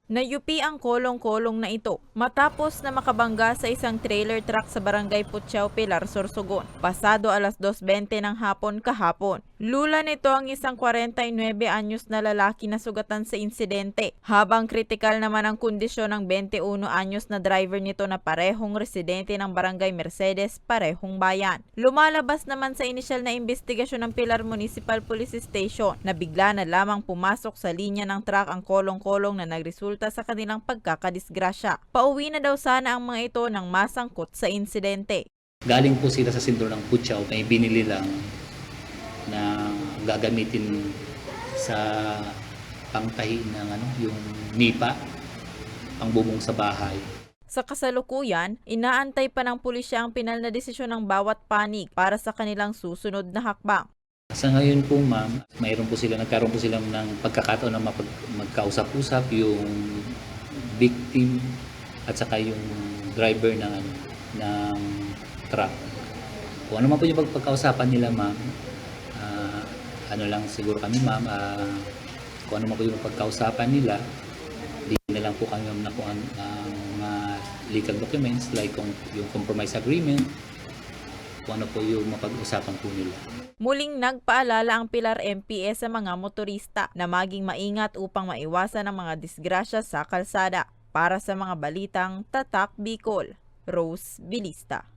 Nayupi ang kolong-kolong na ito matapos na makabangga sa isang trailer truck sa barangay Putyao, Pilar, Sorsogon, pasado alas 2:20 ng hapon kahapon. Lula nito ang isang 49 anyos na lalaki na sugatan sa insidente, habang kritikal naman ang kondisyon ng 21 anyos na driver nito na parehong residente ng barangay Mercedes, parehong bayan. Lumalabas naman sa inisyal na investigasyon ng Pilar Municipal Police Station na bigla na lamang pumasok sa linya ng truck ang kolong-kolong na nagresulta sa kanilang pagkakadisgrasya. Pauwi na daw sana ang mga ito nang masangkot sa insidente. Galing po sila sa sentro ng Putyao, may binili lang na gagamitin sa pangtahi ng yung nipa, pangbubong sa bahay. Sa kasalukuyan, inaantay pa ng pulisya ang pinal na desisyon ng bawat panig para sa kanilang susunod na hakbang. Sa ngayon po ma'am, nagkaroon po sila ng pagkakataon na magkausap-usap yung victim at saka yung driver ng truck. Kung ano man po yung pagkausapan nila ma'am, ano lang siguro kami ma'am, kung ano man po yung pagkausapan nila, di na lang po kami ma'am nakuha ang mga legal documents like yung compromise agreement, kung ano po yung mapag-usapan po nila. Muling nagpaalala ang Pilar MPS sa mga motorista na maging maingat upang maiwasan ang mga disgrasya sa kalsada. Para sa mga balitang Tatak Bicol, Rose Bilista.